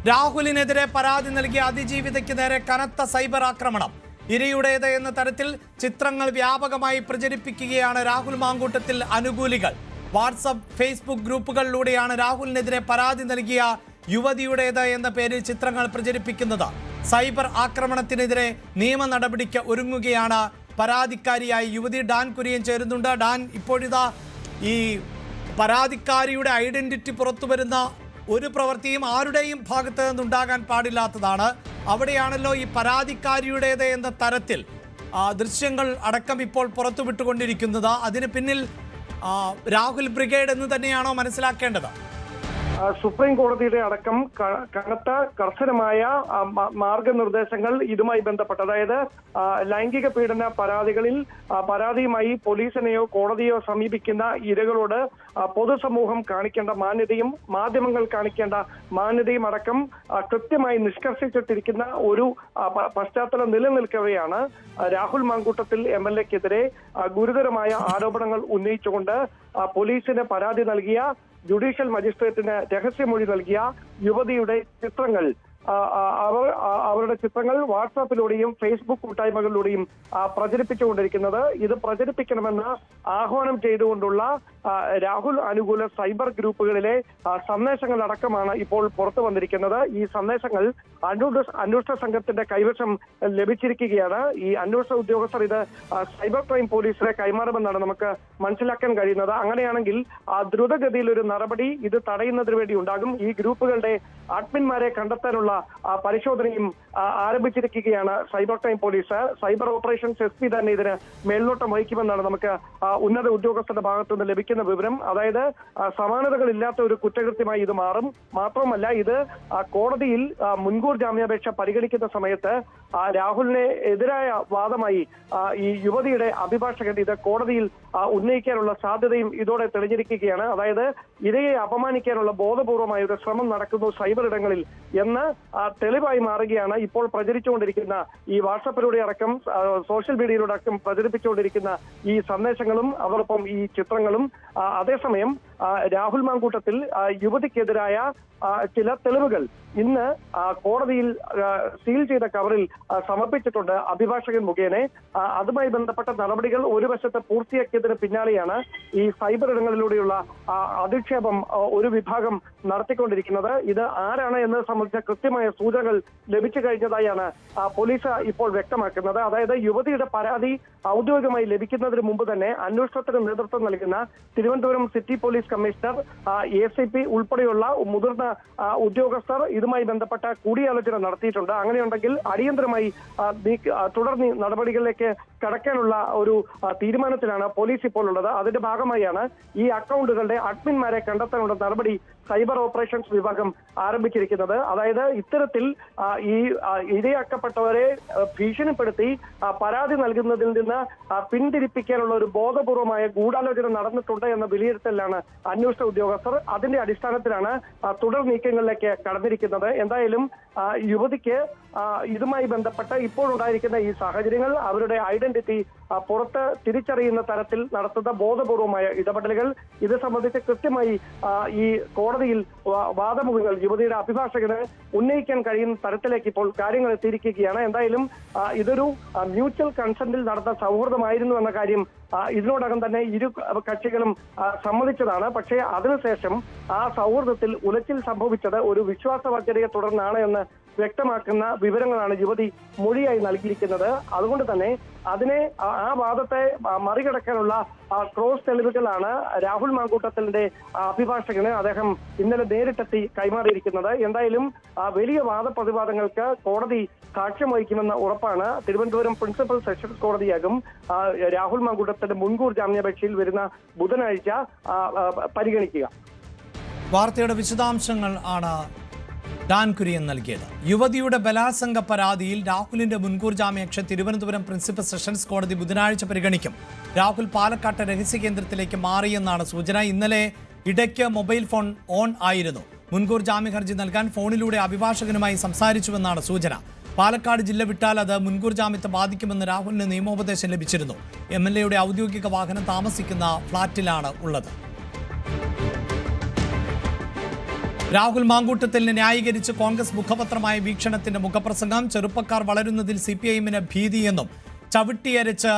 രാഹുലിനെതിരെ പരാതി നൽകിയ അതിജീവിതയ്ക്ക് നേരെ കനത്ത സൈബർ ആക്രമണം. ഇരയുടേത് എന്ന തരത്തിൽ ചിത്രങ്ങൾ വ്യാപകമായി പ്രചരിപ്പിക്കുകയാണ് രാഹുൽ മാങ്കൂട്ടത്തിൽ അനുകൂലികൾ. വാട്സപ്പ്, ഫേസ്ബുക്ക് ഗ്രൂപ്പുകളിലൂടെയാണ് രാഹുലിനെതിരെ പരാതി നൽകിയ യുവതിയുടേത് എന്ന പേരിൽ ചിത്രങ്ങൾ പ്രചരിപ്പിക്കുന്നത്. സൈബർ ആക്രമണത്തിനെതിരെ നിയമ നടപടിക്ക് ഒരുങ്ങുകയാണ് പരാതിക്കാരിയായി യുവതി. ഡാൻ കുര്യൻ ചേരുന്നുണ്ട്. ഡാൻ, ഇപ്പോഴിതാ ഈ പരാതിക്കാരിയുടെ ഐഡന്റിറ്റി പുറത്തു വരുന്ന ഒരു പ്രവൃത്തിയും ആരുടെയും ഭാഗത്ത് നിന്നുണ്ടാകാൻ പാടില്ലാത്തതാണ്. അവിടെയാണല്ലോ ഈ പരാതിക്കാരിയുടേത് എന്ന തരത്തിൽ ദൃശ്യങ്ങൾ അടക്കം ഇപ്പോൾ പുറത്തുവിട്ടുകൊണ്ടിരിക്കുന്നത്. അതിന് പിന്നിൽ രാഹുൽ ബ്രിഗേഡ് എന്ന് തന്നെയാണോ മനസ്സിലാക്കേണ്ടത്? സുപ്രീം കോടതിയുടെ അടക്കം കനത്ത കർശനമായ മാർഗനിർദ്ദേശങ്ങൾ ഇതുമായി ബന്ധപ്പെട്ട്, അതായത് ലൈംഗിക പീഡന പരാതികളിൽ പരാതിയുമായി പോലീസിനെയോ കോടതിയോ സമീപിക്കുന്ന ഇരകളോട് പൊതുസമൂഹം കാണിക്കേണ്ട മാന്യതയും മാധ്യമങ്ങൾ കാണിക്കേണ്ട മാന്യതയും അടക്കം കൃത്യമായി നിഷ്കർഷിച്ചിട്ടിരിക്കുന്ന ഒരു പശ്ചാത്തലം നിലനിൽക്കവെയാണ് രാഹുൽ മാങ്കൂട്ടത്തിൽ MLA-ക്കെതിരെ ഗുരുതരമായ ആരോപണങ്ങൾ ഉന്നയിച്ചുകൊണ്ട് പോലീസിന് പരാതി നൽകിയ, ജുഡീഷ്യൽ മജിസ്ട്രേറ്റിന് രഹസ്യമൊഴി നൽകിയ യുവതിയുടെ ചിത്രങ്ങൾ അവരുടെ ചിത്രങ്ങൾ വാട്സാപ്പിലൂടെയും ഫേസ്ബുക്ക് കൂട്ടായ്മകളിലൂടെയും പ്രചരിപ്പിച്ചുകൊണ്ടിരിക്കുന്നത്. ഇത് പ്രചരിപ്പിക്കണമെന്ന് ആഹ്വാനം ചെയ്തുകൊണ്ടുള്ള രാഹുൽ അനുകൂല സൈബർ ഗ്രൂപ്പുകളിലെ സന്ദേശങ്ങൾ അടക്കമാണ് ഇപ്പോൾ പുറത്തു വന്നിരിക്കുന്നത്. ഈ സന്ദേശങ്ങൾ അന്വേഷണ സംഘത്തിന്റെ കൈവശം ലഭിച്ചിരിക്കുകയാണ്. ഈ അന്വേഷണ ഉദ്യോഗസ്ഥർ ഇത് സൈബർ ക്രൈം പോലീസിനെ കൈമാറുമെന്നാണ് നമുക്ക് മനസ്സിലാക്കാൻ കഴിയുന്നത്. അങ്ങനെയാണെങ്കിൽ ദ്രുതഗതിയിൽ ഒരു നടപടി ഇത് തടയുന്നതിന് വേണ്ടി ഉണ്ടാകും. ഈ ഗ്രൂപ്പുകളുടെ അഡ്മിന്മാരെ കണ്ടെത്താനുള്ള പരിശോധനയും ആരംഭിച്ചിരിക്കുകയാണ് cyber crime police. Cyber operations SP തന്നെ ഇതിന് മേൽനോട്ടം വഹിക്കുമെന്നാണ് നമുക്ക് ഉന്നത ഉദ്യോഗസ്ഥരുടെ ഭാഗത്തുനിന്ന് ലഭിക്കുന്ന വിവരം. അതായത് സമാനതകളില്ലാത്ത ഒരു കുറ്റകൃത്യമായി ഇത് മാറും. മാത്രമല്ല, ഇത് കോടതിയിൽ മുൻകൂർ ജാമ്യാപേക്ഷ പരിഗണിക്കുന്ന സമയത്ത് രാഹുലിന് എതിരായ വാദമായി ഈ യുവതിയുടെ അഭിഭാഷകൻ ഇത് കോടതിയിൽ ഉന്നയിക്കാനുള്ള സാധ്യതയും ഇതോടെ തെളിഞ്ഞിരിക്കുകയാണ്. അതായത് ഇരയെ അപമാനിക്കാനുള്ള ബോധപൂർവമായ ഒരു ശ്രമം നടക്കുന്നു സൈബർ ഇടങ്ങളിൽ എന്ന് തെളിവായി മാറുകയാണ് ഇപ്പോൾ പ്രചരിച്ചുകൊണ്ടിരിക്കുന്ന ഈ വാട്സാപ്പിലൂടെ അടക്കം സോഷ്യൽ മീഡിയയിലൂടെ അടക്കം പ്രചരിപ്പിച്ചുകൊണ്ടിരിക്കുന്ന ഈ സന്ദേശങ്ങളും അതോടൊപ്പം ഈ ചിത്രങ്ങളും. അതേസമയം രാഹുൽ മാങ്കൂട്ടത്തിൽ യുവതിക്കെതിരായ ചില തെളിവുകൾ ഇന്ന് കോടതിയിൽ സീൽ ചെയ്ത കവറിൽ സമർപ്പിച്ചിട്ടുണ്ട് അഭിഭാഷകൻ മുഖേന. അതുമായി ബന്ധപ്പെട്ട നടപടികൾ ഒരു വശത്ത് പൂർത്തിയാക്കിയതിന് പിന്നാലെയാണ് ഈ സൈബർ ഇടങ്ങളിലൂടെയുള്ള അധിക്ഷേപം ഒരു വിഭാഗം നടത്തിക്കൊണ്ടിരിക്കുന്നത്. ഇത് ആരാണ് എന്നത് സംബന്ധിച്ച കൃത്യമായ സൂചനകൾ ലഭിച്ചു കഴിഞ്ഞതായാണ് പോലീസ് ഇപ്പോൾ വ്യക്തമാക്കുന്നത്. അതായത് യുവതിയുടെ പരാതി ഔദ്യോഗികമായി ലഭിക്കുന്നതിന് മുമ്പ് തന്നെ അന്വേഷണത്തിന് നേതൃത്വം നൽകുന്ന Thiruvananthapuram city police commissioner, ACP ഉൾപ്പെടെയുള്ള മുതിർന്ന ഉദ്യോഗസ്ഥർ ഇതുമായി ബന്ധപ്പെട്ട കൂടിയാലോചന നടത്തിയിട്ടുണ്ട്. അങ്ങനെയുണ്ടെങ്കിൽ അടിയന്തരമായി തുടർ നടപടികളിലേക്ക് കടക്കാനുള്ള ഒരു തീരുമാനത്തിലാണ് പോലീസ് ഇപ്പോൾ ഉള്ളത്. അതിന്റെ ഭാഗമായാണ് ഈ അക്കൗണ്ടുകളുടെ അഡ്മിന്മാരെ കണ്ടെത്താനുള്ള നടപടി സൈബർ ഓപ്പറേഷൻസ് വിഭാഗം ആരംഭിച്ചിരിക്കുന്നത്. അതായത് ഇത്തരത്തിൽ ഈ ഇരയാക്കപ്പെട്ടവരെ ഭീഷണിപ്പെടുത്തി പരാതി നൽകുന്നതിൽ നിന്ന് പിന്തിരിപ്പിക്കാനുള്ള ഒരു ബോധപൂർവമായ ഗൂഢാലോചന നടന്നിട്ടുണ്ട് എന്ന വിലയിരുത്തലാണ് അന്വേഷണ ഉദ്യോഗസ്ഥർ. അതിന്റെ അടിസ്ഥാനത്തിലാണ് തുടർ നീക്കങ്ങളിലേക്ക് കടന്നിരിക്കുന്നത്. എന്തായാലും യുവതിക്ക് ഇതുമായി ബന്ധപ്പെട്ട് ഇപ്പോഴുണ്ടായിരിക്കുന്ന ഈ സാഹചര്യങ്ങൾ, അവരുടെ ഐഡന്റിറ്റി പുറത്ത് തിരിച്ചറിയുന്ന തരത്തിൽ നടത്തുന്ന ബോധപൂർവമായ ഇടപെടലുകൾ, ഇത് സംബന്ധിച്ച് കൃത്യമായി ഈ കോടതിയിൽ വാദമുഖങ്ങൾ യുവതിയുടെ അഭിഭാഷകന് ഉന്നയിക്കാൻ കഴിയുന്ന തരത്തിലേക്ക് ഇപ്പോൾ കാര്യങ്ങൾ എത്തിയിരിക്കുകയാണ്. എന്തായാലും ഇതൊരു മ്യൂച്വൽ കൺസെന്റിൽ നടന്ന സൗഹൃദമായിരുന്നു എന്ന കാര്യം ഇതിനോടകം തന്നെ ഇരു കക്ഷികളും സമ്മതിച്ചതാണ്. പക്ഷേ അതിനുശേഷം ആ സൗഹൃദത്തിൽ ഉലച്ചിൽ സംഭവിച്ചത് ഒരു വിശ്വാസവഞ്ചനയെ തുടർന്നാണ് എന്ന് വ്യക്തമാക്കുന്ന വിവരങ്ങളാണ് യുവതി മൊഴിയായി നൽകിയിരിക്കുന്നത്. അതുകൊണ്ട് തന്നെ ആ വാദത്തെ മറികടക്കാനുള്ള ക്രോസ് തെളിവുകളാണ് രാഹുൽ മാങ്കൂട്ടത്തിന്റെ അഭിഭാഷകന് അദ്ദേഹം ഇന്നലെ നേരിട്ടെത്തി കൈമാറിയിരിക്കുന്നത്. എന്തായാലും വലിയ വാദപ്രതിവാദങ്ങൾക്ക് കോടതി സാക്ഷ്യം വഹിക്കുമെന്ന ഉറപ്പാണ്. തിരുവനന്തപുരം പ്രിൻസിപ്പൽ സെഷൻസ് കോടതിയാകും രാഹുൽ മാങ്കൂട്ടത്തിന്റെ മുൻകൂർ ജാമ്യാപേക്ഷയിൽ വരുന്ന ബുധനാഴ്ച പരിഗണിക്കുക. വാർത്തയുടെ വിശദാംശങ്ങൾ ആണ് ഡാൻ കുര്യൻ നൽകിയത്. യുവതിയുടെ ബലാത്സംഗ പരാതിയിൽ രാഹുലിന്റെ മുൻകൂർ ജാമ്യാപേക്ഷ തിരുവനന്തപുരം പ്രിൻസിപ്പൽ സെഷൻസ് കോടതി ബുധനാഴ്ച പരിഗണിക്കും. രാഹുൽ പാലക്കാട്ടെ രഹസ്യ കേന്ദ്രത്തിലേക്ക് മാറിയെന്നാണ് സൂചന. ഇന്നലെ ഇടയ്ക്ക് മൊബൈൽ ഫോൺ ഓൺ ആയിരുന്നു. മുൻകൂർ ജാമ്യ ഹർജി നൽകാൻ ഫോണിലൂടെ അഭിഭാഷകനുമായി സംസാരിച്ചുവെന്നാണ് സൂചന. പാലക്കാട് ജില്ല വിട്ടാൽ അത് മുൻകൂർ ജാമ്യത്തെ ബാധിക്കുമെന്ന് രാഹുലിന് നിയമോപദേശം ലഭിച്ചിരുന്നു. MLA-യുടെ ഔദ്യോഗിക വാഹനം താമസിക്കുന്ന ഫ്ളാറ്റിലാണ് ഉള്ളത്. രാഹുൽ മാങ്കൂട്ടത്തിലിനെ ന്യായീകരിച്ച് കോൺഗ്രസ് മുഖപത്രമായ വീക്ഷണത്തിന്റെ മുഖപ്രസംഗം. ചെറുപ്പക്കാർ വളരുന്നതിൽ CPIM-ന് ഭീതിയെന്നും ചവിട്ടിയരച്ച്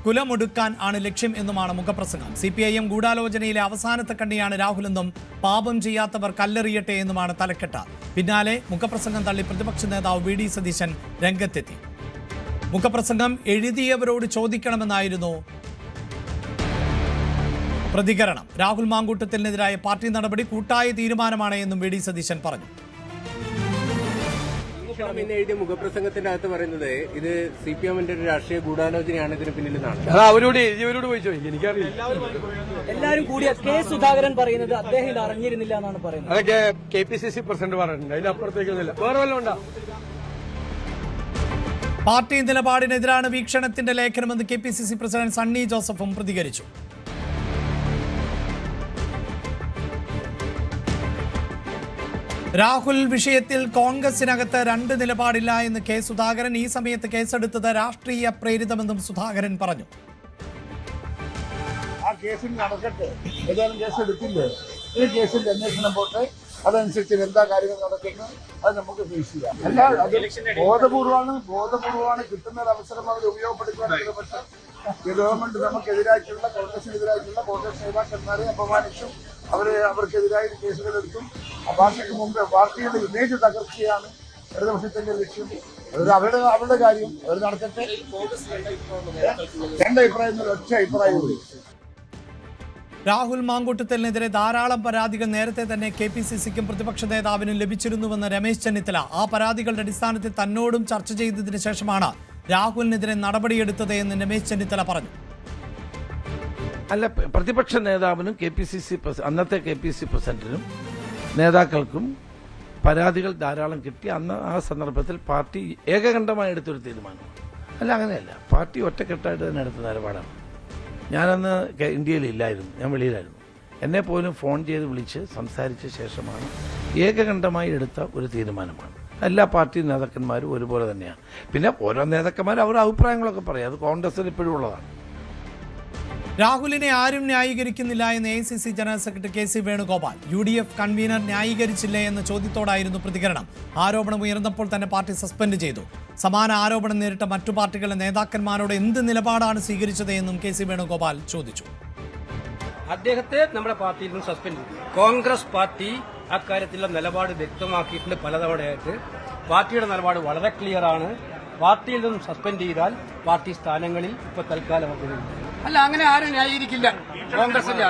കുലമൊടുക്കാൻ ആണ് ലക്ഷ്യം എന്നുമാണ് മുഖപ്രസംഗം. CPIM ഗൂഢാലോചനയിലെ അവസാനത്തെ കണ്ണിയാണ് രാഹുലെന്നും പാപം ചെയ്യാത്തവർ കല്ലെറിയട്ടെ എന്നുമാണ് തലക്കെട്ട്. പിന്നാലെ മുഖപ്രസംഗം തള്ളി പ്രതിപക്ഷ നേതാവ് VD സതീശൻ രംഗത്തെത്തി. മുഖപ്രസംഗം എഴുതിയവരോട് ചോദിക്കണമെന്നായിരുന്നു പ്രതികരണം. രാഹുൽ മാങ്കൂട്ടത്തിനെതിരായ പാർട്ടി നടപടി കൂട്ടായ തീരുമാനമാണ് എന്നും VD സതീശൻ പറഞ്ഞു. ഇന്ന് എഴുതിയ മുഖപ്രസംഗത്തിന്റെ അകത്ത് പറയുന്നത് ഇത് CPM-ന്റെ ഒരു രാഷ്ട്രീയ ഗൂഢാലോചനയാണ് ഇതിന് പിന്നിലെന്നാണ്. അവരോട് ചോദിച്ചു. എനിക്കറിയില്ല. എല്ലാവരും കൂടിയ കെ സുധാകരൻ പറയുന്നത് അദ്ദേഹം ഇത് അറിഞ്ഞിരുന്നില്ല എന്നാണ് പറയുന്നത്. അതൊക്കെ KPCC പ്രസിഡന്റ് പറഞ്ഞിട്ടുണ്ട്. അതിനപ്പുറത്തേക്കൊന്നുമില്ല. വേറെ വല്ലതും ഉണ്ടോ? പാർട്ടി നിലപാടിനെതിരാണ് വീക്ഷണത്തിന്റെ ലേഖനമെന്ന് KPCC പ്രസിഡന്റ് സണ്ണി ജോസഫും പ്രതികരിച്ചു. രാഹുൽ വിഷയത്തിൽ കോൺഗ്രസിനകത്ത് രണ്ട് നിലപാടില്ല എന്ന് കെ സുധാകരൻ. ഈ സമയത്ത് കേസെടുത്തത് രാഷ്ട്രീയ പ്രേരിതമെന്നും സുധാകരൻ പറഞ്ഞു. ആ കേസിൽ നടക്കട്ടെ. ഏതായാലും കേസ് എടുത്തില്ലേ? ഈ കേസിന്റെ അന്വേഷണം പോട്ടെ. അതനുസരിച്ച് എന്താ കാര്യങ്ങൾ നടക്കുന്നത് അത് നമുക്ക് ഫേസ് ചെയ്യാം. അല്ല, അത് ബോധപൂർവമാണ് കിട്ടുന്ന ഒരു അവസരം അവർ ഉപയോഗപ്പെടുത്തുവാൻ. പക്ഷേ ഈ ഗവൺമെന്റ് നമുക്കെതിരായിട്ടുള്ള കോൺഗ്രസിനെതിരായിട്ടുള്ള കോൺഗ്രസ് നേതാക്കന്മാരെ അപമാനിച്ചും അവർക്കെതിരായി കേസുകൾ എടുത്തും ആ പാർട്ടിക്ക് മുമ്പ് പാർട്ടിയുടെ ഇമേജ് തകർച്ചയാണ് ഇടതുപക്ഷത്തിന്റെ ലക്ഷ്യം. അവരുടെ കാര്യം അവർ നടത്തട്ടെ. എന്റെ അഭിപ്രായം ഒറ്റ അഭിപ്രായമുള്ളൂ. രാഹുൽ മാങ്കൂട്ടത്തിനെതിരെ ധാരാളം പരാതികൾ നേരത്തെ തന്നെ KPCCക്കും പ്രതിപക്ഷ നേതാവിനും ലഭിച്ചിരുന്നുവെന്ന് രമേശ് ചെന്നിത്തല. ആ പരാതികളുടെ അടിസ്ഥാനത്തിൽ തന്നോടും ചർച്ച ചെയ്തതിനു ശേഷമാണ് രാഹുലിനെതിരെ നടപടിയെടുത്തത് എന്ന് രമേശ് ചെന്നിത്തല പറഞ്ഞു. അല്ല, പ്രതിപക്ഷ നേതാവിനും അന്നത്തെ KPCC പ്രസിഡന്റിനും നേതാക്കൾക്കും പരാതികൾ ധാരാളം കിട്ടി. അന്ന് ആ സന്ദർഭത്തിൽ പാർട്ടി ഏകകണ്ഠമായി എടുത്തൊരു തീരുമാനമാണ്. അല്ല, അങ്ങനെയല്ല. പാർട്ടി ഒറ്റക്കെട്ടായിട്ട് തന്നെ എടുത്ത നിലപാടാണ്. ഞാനന്ന് ഇന്ത്യയിലില്ലായിരുന്നു, ഞാൻ വെളിയിലായിരുന്നു. എന്നെ പോലും ഫോൺ ചെയ്ത് വിളിച്ച് സംസാരിച്ച ശേഷമാണ് ഏകകണ്ഠമായി എടുത്ത ഒരു തീരുമാനമാണ്. എല്ലാ പാർട്ടി നേതാക്കന്മാരും ഒരുപോലെ തന്നെയാണ്. പിന്നെ ഓരോ നേതാക്കന്മാരും അവരുടെ അഭിപ്രായങ്ങളൊക്കെ പറയും. അത് കോൺഗ്രസിൽ ഇപ്പോഴും ഉള്ളതാണ്. രാഹുലിനെ ആരും ന്യായീകരിക്കുന്നില്ല എന്ന് AICC general secretary KC Venugopal. UDF convener ന്യായീകരിച്ചില്ലേ എന്ന ചോദ്യത്തോടായിരുന്നു പ്രതികരണം. ആരോപണം ഉയർന്നപ്പോൾ തന്നെ പാർട്ടി സസ്പെൻഡ് ചെയ്തു. സമാന ആരോപണം നേരിട്ട മറ്റു പാർട്ടികളുടെ നേതാക്കന്മാരോട് എന്ത് നിലപാടാണ് സ്വീകരിച്ചത് എന്നും KC വേണുഗോപാൽ ചോദിച്ചു. അദ്ദേഹത്തെ നമ്മുടെ പാർട്ടിയിൽ നിന്ന് സസ്പെൻഡ് ചെയ്തു. കോൺഗ്രസ് പാർട്ടി അക്കാര്യത്തിലുള്ള നിലപാട് വ്യക്തമാക്കിയിട്ടുണ്ട് പലതവണയായിട്ട്. പാർട്ടിയുടെ നിലപാട് വളരെ ക്ലിയറാണ്. പാർട്ടിയിൽ നിന്നും സസ്പെൻഡ് ചെയ്താൽ പാർട്ടി സ്ഥാനങ്ങളിൽ ഇപ്പോൾ തൽക്കാലം അല്ല, അങ്ങനെ ആരും ന്യായീകരിക്കില്ല. കോൺഗ്രസിന്റെ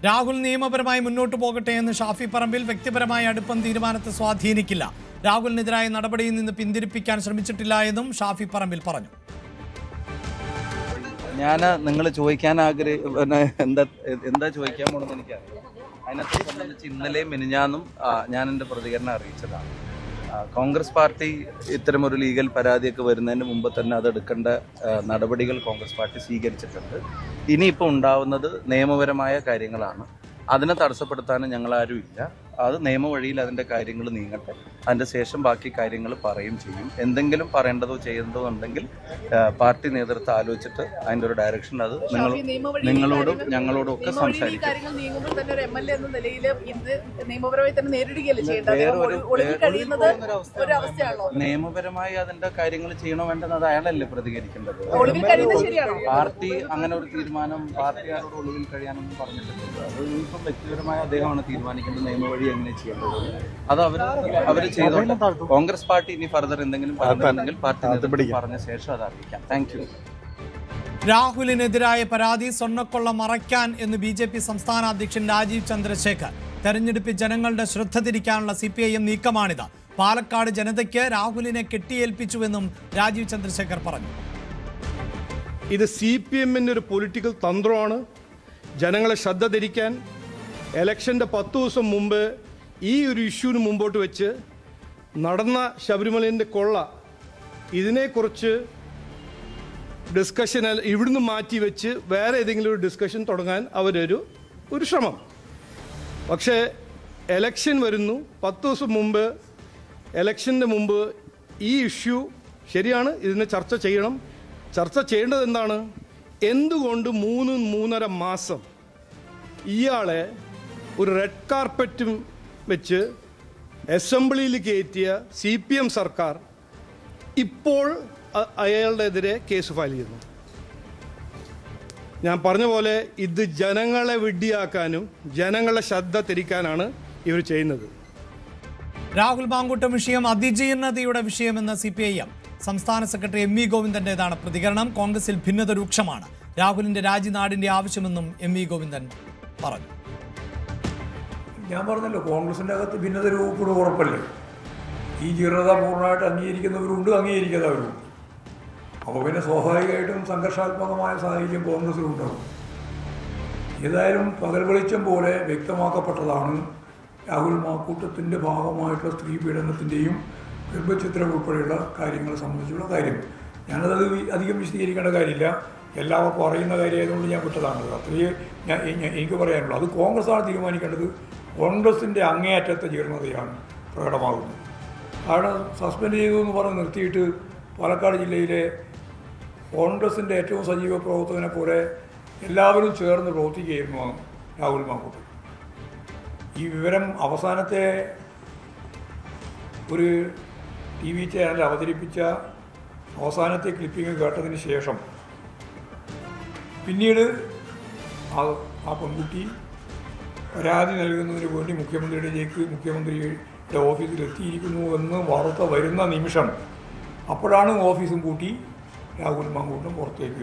രാഹുൽ നിയമപരമായി മുന്നോട്ട് പോകട്ടെ എന്ന് ഷാഫി പറമ്പിൽ. വ്യക്തിപരമായ അടുപ്പം തീരുമാനത്തെ സ്വാധീനിക്കില്ല. രാഹുലിനെതിരായ നടപടിയിൽ നിന്ന് പിന്തിരിപ്പിക്കാൻ ശ്രമിച്ചിട്ടില്ല എന്നും ഷാഫി പറമ്പിൽ പറഞ്ഞു. ഞാൻ നിങ്ങൾ ചോദിക്കാൻ എന്താ ചോദിക്കാൻ പോണെന്ന് എനിക്കറിയാം. അതിനകത്ത് സംബന്ധിച്ച് ഇന്നലെയും മിനിഞ്ഞാന്നും ഞാൻ എൻ്റെ പ്രതികരണം അറിയിച്ചതാണ്. കോൺഗ്രസ് പാർട്ടി ഇത്തരമൊരു ലീഗൽ പരാതിയൊക്കെ വരുന്നതിന് മുമ്പ് തന്നെ അതെടുക്കേണ്ട നടപടികൾ കോൺഗ്രസ് പാർട്ടി സ്വീകരിച്ചിട്ടുണ്ട്. ഇനിയിപ്പോൾ ഉണ്ടാവുന്നത് നിയമപരമായ കാര്യങ്ങളാണ്. അതിനെ തടസ്സപ്പെടുത്താനും ഞങ്ങളാരും ഇല്ല. അത് നിയമവഴിയിൽ അതിൻ്റെ കാര്യങ്ങൾ നീങ്ങട്ടെ. അതിൻ്റെ ശേഷം ബാക്കി കാര്യങ്ങൾ പറയുകയും ചെയ്യും. എന്തെങ്കിലും പറയേണ്ടതോ ചെയ്യേണ്ടതോ ഉണ്ടെങ്കിൽ പാർട്ടി നേതൃത്വം ആലോചിച്ചിട്ട് അതിൻ്റെ ഒരു ഡയറക്ഷൻ അത് നിങ്ങളോടും ഞങ്ങളോടും ഒക്കെ സംസാരിക്കും. നിയമപരമായി അതിൻ്റെ കാര്യങ്ങൾ ചെയ്യണോ വേണ്ടെന്ന് അത് അയാളല്ലേ പ്രതികരിക്കേണ്ടത്. പാർട്ടി അങ്ങനെ ഒരു തീരുമാനം പാർട്ടിക്കാരോട് ഒളിവിൽ കഴിയാനൊന്നും പറഞ്ഞിട്ടില്ല. അത് ഇപ്പം വ്യക്തിപരമായ അദ്ദേഹമാണ് തീരുമാനിക്കേണ്ടത് നിയമവഴി എങ്ങനെ ചെയ്യേണ്ടത്. അത് അവർ ചെയ്തോട്ടെ. കോൺഗ്രസ് പാർട്ടി ഇനി ഫർദർ എന്തെങ്കിലും പറയുന്നുണ്ടെങ്കിൽ പാർട്ടി പറഞ്ഞ ശേഷം അത് അറിയിക്കാം. Thank you. രാഹുലിനെതിരായ പരാതി സ്വർണ്ണക്കൊള്ള മറയ്ക്കാൻ എന്ന് BJP സംസ്ഥാന അധ്യക്ഷൻ രാജീവ് ചന്ദ്രശേഖർ. തെരഞ്ഞെടുപ്പിൽ ജനങ്ങളുടെ ശ്രദ്ധ തിരിക്കാനുള്ള CPIM നീക്കമാണിത്. പാലക്കാട് ജനതയ്ക്ക് രാഹുലിനെ കെട്ടിയേൽപ്പിച്ചുവെന്നും രാജീവ് ചന്ദ്രശേഖർ പറഞ്ഞു. ഇത് CPM-ന്റെ ഒരു പൊളിറ്റിക്കൽ തന്ത്രമാണ്. ജനങ്ങളെ ശ്രദ്ധ തിരിക്കാൻ ഇലക്ഷൻ്റെ 10 ദിവസം മുമ്പ് ഈ ഒരു ഇഷ്യൂവിന് മുമ്പോട്ട് വെച്ച് നടന്ന ശബരിമലേൻ്റെ കൊള്ള ഇതിനെക്കുറിച്ച് ഡിസ്കഷൻ ഇവിടുന്ന് മാറ്റി വെച്ച് വേറെ ഏതെങ്കിലും ഒരു ഡിസ്കഷൻ തുടങ്ങാൻ അവരൊരു ശ്രമം. പക്ഷേ എലക്ഷൻ വരുന്നു. 10 ദിവസം മുമ്പ് എലക്ഷൻ്റെ മുമ്പ് ഈ ഇഷ്യൂ ശരിയാണ്, ഇതിനെ ചർച്ച ചെയ്യണം. ചർച്ച ചെയ്യേണ്ടത് എന്താണ്? എന്തുകൊണ്ട് 3.5 മാസം ഇയാളെ ഒരു റെഡ് കാർപ്പറ്റും വെച്ച് അസംബ്ലിയിൽ കയറ്റിയ CPM സർക്കാർ ഇപ്പോൾ അയാളുടെ എതിരെ കേസ് ഫയൽ ചെയ്യുന്നു. ഞാൻ പറഞ്ഞ പോലെ ഇത് ജനങ്ങളെ വിഡ്ഢിയാക്കാനും ജനങ്ങളുടെ ശ്രദ്ധ തിരിക്കാനാണ് ഇവർ ചെയ്യുന്നത്. രാഹുൽ മാങ്കൂട്ടം വിഷയം അതിജീർണതയുടെ വിഷയമെന്ന് CPIM സംസ്ഥാന സെക്രട്ടറി MV ഗോവിന്ദന്റേതാണ് പ്രതികരണം. കോൺഗ്രസിൽ ഭിന്നത രൂക്ഷമാണ്. രാഹുലിന്റെ രാജിനാടിന്റെ ആവശ്യമെന്നും MV ഗോവിന്ദൻ പറഞ്ഞു. ഞാൻ പറഞ്ഞല്ലോ, കോൺഗ്രസിൻ്റെ അകത്ത് ഭിന്നത രൂപപ്പെടുക ഉറപ്പല്ലേ. ഈ ജീർണത പൂർണ്ണമായിട്ട് അംഗീകരിക്കുന്നവരുണ്ട്, അംഗീകരിക്കാത്തവരുണ്ട്. അപ്പോൾ പിന്നെ സ്വാഭാവികമായിട്ടും സംഘർഷാത്മകമായ സാഹചര്യം കോൺഗ്രസിലുണ്ടാകും. ഏതായാലും പകൽ വെളിച്ചം പോലെ വ്യക്തമാക്കപ്പെട്ടതാണ് രാഹുൽ മാങ്കൂട്ടത്തിൻ്റെ ഭാഗമായിട്ടുള്ള സ്ത്രീ പീഡനത്തിൻ്റെയും ഗർഭചിത്രം ഉൾപ്പെടെയുള്ള കാര്യങ്ങളെ സംബന്ധിച്ചുള്ള കാര്യം. ഞാനത് അധികം വിശദീകരിക്കേണ്ട കാര്യമില്ല, എല്ലാവർക്കും അറിയുന്ന കാര്യമായതുകൊണ്ട് ഞാൻ വിട്ടതാണ്. അത്രയേ എനിക്ക് പറയാനുള്ളൂ. അത് കോൺഗ്രസ്സാണ് തീരുമാനിക്കേണ്ടത്. കോൺഗ്രസിൻ്റെ അങ്ങേയറ്റത്തെ ജീർണതയാണ് പ്രകടമാകുന്നത്. കാരണം സസ്പെൻഡ് ചെയ്തു എന്ന് പറഞ്ഞ് നിർത്തിയിട്ട് പാലക്കാട് ജില്ലയിലെ കോൺഗ്രസിൻ്റെ ഏറ്റവും സജീവ പ്രവർത്തകനെ പോലെ എല്ലാവരും ചേർന്ന് പ്രവർത്തിക്കുകയായിരുന്നു രാഹുൽ മാങ്കൂട്ടം. ഈ വിവരം അവസാനത്തെ ഒരു TV ചാനൽ അവതരിപ്പിച്ച അവസാനത്തെ ക്ലിപ്പിംഗ് കേട്ടതിന് ശേഷം പിന്നീട് ആ പെൺകുട്ടി പരാതി നൽകുന്നതിന് വേണ്ടി മുഖ്യമന്ത്രിയുടെ ഓഫീസിൽ എത്തിയിരിക്കുന്നു എന്ന് വാർത്ത വരുന്ന നിമിഷം അപ്പോഴാണ് ഓഫീസും കൂട്ടി രാഹുൽ മാങ്കൂട്ടം പുറത്തേക്ക്